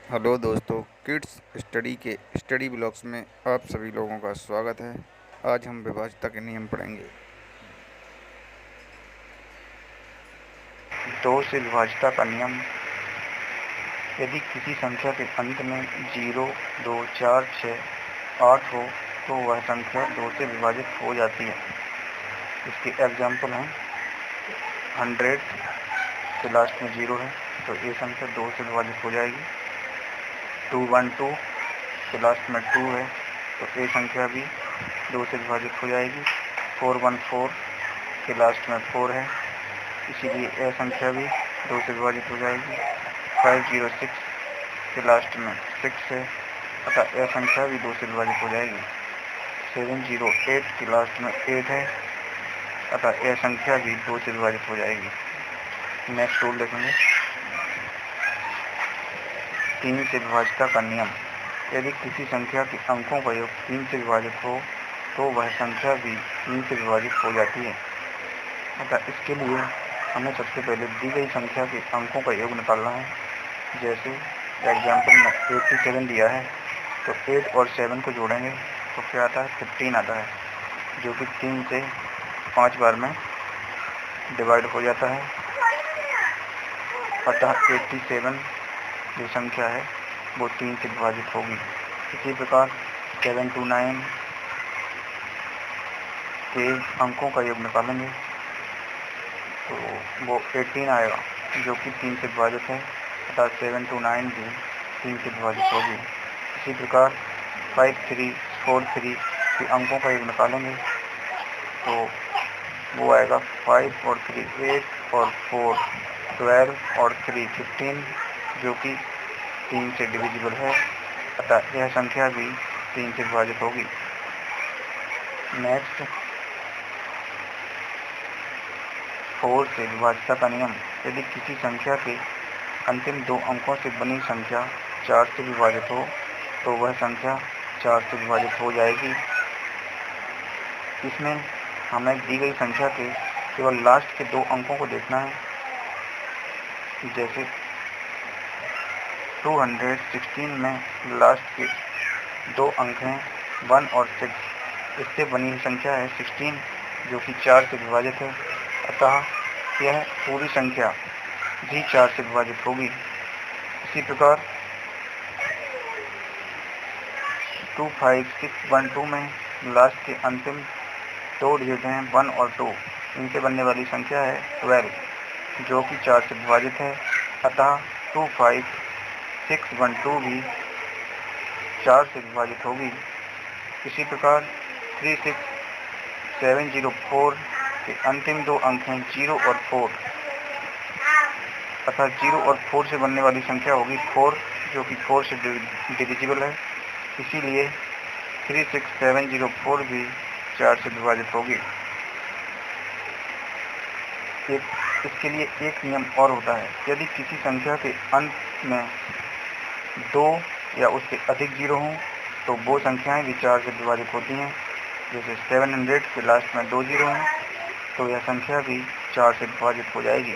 Hello दोस्तों, kids study के study blogs में आप सभी लोगों का स्वागत है। आज हम विभाज्यता के नियम पढ़ेंगे। दो से विभाज्यता का नियम। यदि किसी संख्या के अंत में 0, 2, 4, 6, 8 हो तो वह संख्या 2 से विभाजित हो जाती है। इसके एग्जाम्पल हैं 100 के लास्ट में 0 है तो ये संख्या 2 से विभाजित हो जाएगी। 212 के लास्ट में 2 है तो ये संख्या भी 2 से विभाजित हो जाएगी। 414 के लास्ट में 4 है, इसीलिए यह संख्या भी 2 से विभाजित हो जाएगी। 506 के लास्ट में 6 है, अतः यह संख्या भी 2 से विभाजित हो जाएगी। 708 के लास्ट में 8 है, अतः यह संख्या भी 2 से विभाजित हो जाएगी। नेक्स्ट रूल देखेंगे, 3 से विभाज्यता का नियम। यदि किसी संख्या के अंकों का योग 3 से विभाजित हो तो वह संख्या भी 3 से विभाजित हो जाती है। अतः इसके लिए हमें सबसे पहले दी गई संख्या के अंकों का योग निकालना है। जैसे एग्जाम्पल में 87 दिया है तो 8 और 7 को जोड़ेंगे तो क्या आता है, 15 आता है, जो कि 3 से 5 बार में डिवाइड हो जाता है। अतः 87 जो संख्या है वो 3 से विभाजित होगी। इसी प्रकार 729 के अंकों का योग निकालेंगे तो वो 18 आएगा, जो कि 3 से विभाजित है। अतः 729 भी 3 से विभाजित होगी। इसी प्रकार 5343 के अंकों का योग निकालेंगे तो वो आएगा 5 और 3 8 और 4 12 और 3 15, जो कि 3 से डिविजिबल है। अतः यह संख्या भी 3 से विभाजित होगी। नेक्स्ट, 4 से विभाज्यता का नियम। यदि किसी संख्या के अंतिम 2 अंकों से बनी संख्या 4 से विभाजित हो तो वह संख्या 4 से विभाजित हो जाएगी। इसमें हमें दी गई संख्या के केवल लास्ट के 2 अंकों को देखना है। जैसे 216 में लास्ट के 2 अंक हैं 1 और 6, इससे बनी हुई संख्या है 16, जो कि 4 से विभाजित है। अतः यह पूरी संख्या भी 4 से विभाजित होगी। इसी प्रकार 25612 में लास्ट के अंतिम 2 डिजिट हैं 1 और 2, इनसे बनने वाली संख्या है 12, जो कि 4 से विभाजित है। अतः 25612 भी 4 से विभाजित होगी। इसी प्रकार 36704 के अंतिम 2 अंक हैं 0 और 4, अतः 0 और 4 से बनने वाली संख्या होगी 4, जो कि 4 से डिविजिबल है। इसीलिए 36704 भी 4 से विभाजित होगी। इसके लिए एक नियम और होता है। यदि किसी संख्या के अंत में 2 या उससे अधिक 0 हों तो वो संख्याएं भी 4 से विभाजित होती हैं। जैसे 700 के लास्ट में 2 0 हैं तो यह संख्या भी 4 से विभाजित हो जाएगी।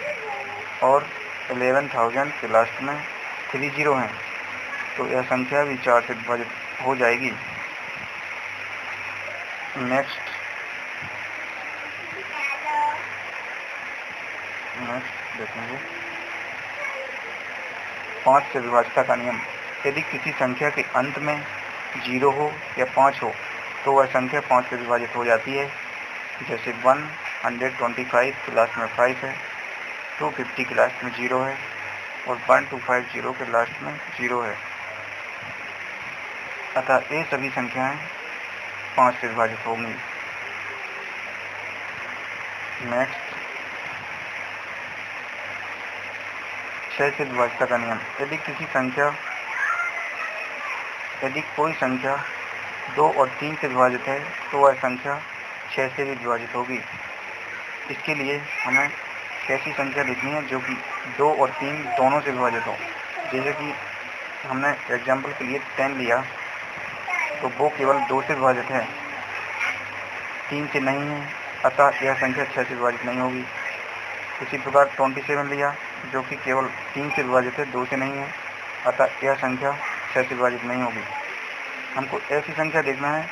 और 11,000 के लास्ट में 3 0 हैं तो यह संख्या भी 4 से विभाजित हो जाएगी। नेक्स्ट देखेंगे 5 से विभाज्यता का नियम। यदि किसी संख्या के अंत में 0 हो या 5 हो तो वह संख्या 5 से विभाजित हो जाती है। जैसे 125 के लास्ट में 5 है, 250 के लास्ट में 0 है और 1250 के लास्ट में 0 है। अतः ये सभी संख्याएं 5 से विभाजित होंगी। नेक्स्ट, 6 से विभाज्यता का नियम। यदि कोई संख्या 2 और 3 से विभाजित है तो वह संख्या 6 से भी विभाजित होगी। इसके लिए हमें ऐसी संख्या लिखनी है जो कि 2 और 3 दोनों से विभाजित हो। जैसे कि हमने एग्जाम्पल के लिए 10 लिया तो वो केवल 2 से विभाजित है, 3 से नहीं है, अतः यह संख्या 6 से विभाजित नहीं होगी। इसी प्रकार 27 लिया जो कि केवल 3 से विभाजित है, 2 से नहीं है, अतः यह संख्या 6 से विभाजित नहीं होगी। हमको ऐसी संख्या देखना है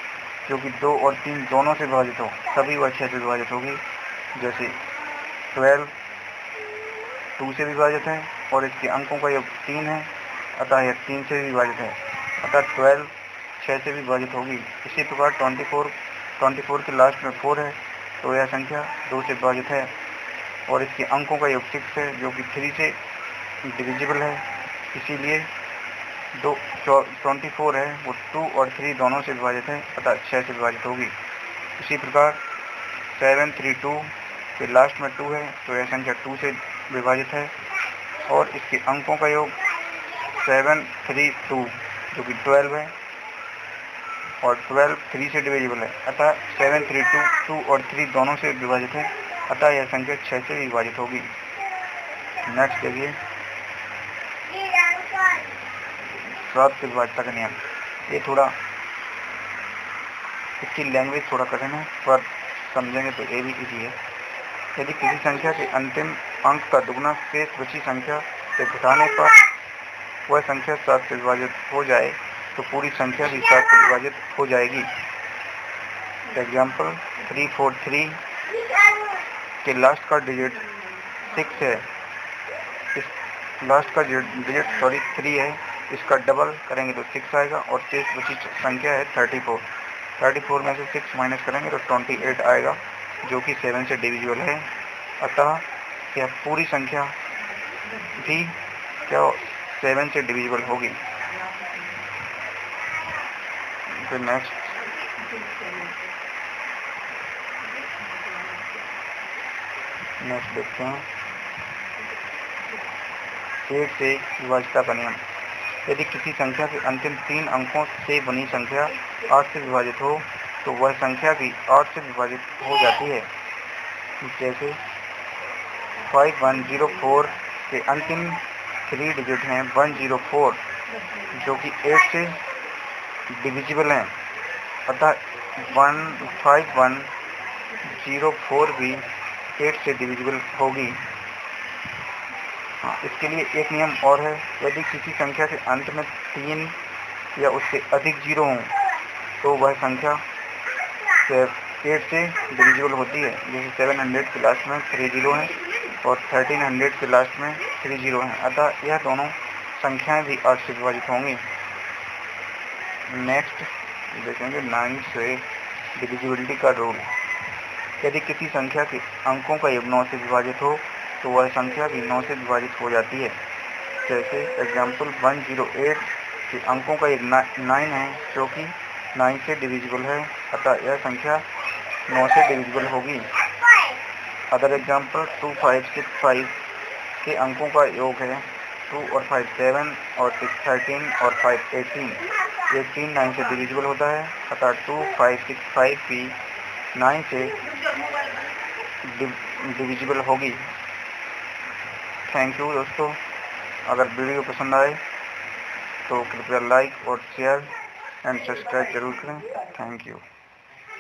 जो कि 2 और 3 दोनों से विभाजित हो, तभी वह 6 से विभाजित होगी। जैसे 12 2 से विभाजित है और इसके अंकों का योग 3 है, अतः यह 3 से विभाजित है, अतः 12 6 से विभाजित होगी। इसी प्रकार 24 के लास्ट में 4 है, तो यह संख्या 2 से विभाजित है और इसके अंकों का योग 6 है, जो कि 3 से डिविजिबल है। इसीलिए 24 है वो 2 और 3 दोनों से विभाजित है, अतः 6 से विभाजित होगी। इसी प्रकार 732 के लास्ट में 2 है, तो यह संख्या 2 से विभाजित है और इसके अंकों का योग 732 जो कि 12 है और 12 3 से डिविजिबल है, अतः 732 2 और 3 दोनों से विभाजित है, अतः यह संख्या 6 से विभाजित होगी। नेक्स्ट देखिए 7 से विभाज्यता का नियम। ये थोड़ा इसकी लैंग्वेज थोड़ा कठिन है, पर समझेंगे तो ये भी इजी है। यदि किसी संख्या के अंतिम अंक का दुगना शेष बची संख्या से घटाने पर वह संख्या 7 से विभाजित हो जाए तो पूरी संख्या भी 7 से विभाजित हो जाएगी। एग्जाम्पल 343 के लास्ट का डिजिट 6 है, इस लास्ट का डिजिट 3 है, इसका डबल करेंगे तो 6 आएगा और शेष बची संख्या है 34 में से 6 माइनस करेंगे तो 28 आएगा, जो कि 7 से डिविजिबल है, अतः यह पूरी संख्या भी क्या 7 से डिविजिबल होगी। फिर नेक्स्ट देखते हैं 8 से विभाज्यता का नियम। यदि किसी संख्या के अंतिम 3 अंकों से बनी संख्या 8 से विभाजित हो तो वह संख्या भी 8 से विभाजित हो जाती है। जैसे 5104 के अंतिम 3 डिजिट हैं 104, जो कि 8 से डिविजिबल हैं, अतः 5104 भी 8 से डिविजिबल होगी। इसके लिए एक नियम और है, यदि किसी संख्या के अंत में 3 या उससे अधिक जीरो हों तो वह संख्या 8 से डिविजिबल होती है। जैसे 700 के लास्ट में 3 जीरो हैं और 1300 के लास्ट में 3 जीरो हैं, अतः यह दोनों संख्याएं भी 8 से विभाजित होंगी। नेक्स्ट देखेंगे 9 से डिविजिबिलिटी का रूल। यदि किसी संख्या के अंकों का योग 9 से विभाजित हो तो वह संख्या भी 9 से विभाजित हो जाती है। जैसे एग्जाम्पल 108 के अंकों का योग 9 है, जो कि 9 से डिविजिबल है, अतः यह संख्या 9 से डिविजिबल होगी। अदर एग्जाम्पल 2565 के अंकों का योग है 2 और 5 7 और 6 13 और 5 18। 18 9 से डिविजिबल होता है, अतः 2565 भी 9 से डिविजिबल होगी। थैंक यू दोस्तों। अगर वीडियो पसंद आए तो कृपया लाइक और शेयर एंड सब्सक्राइब जरूर करें। Thank you.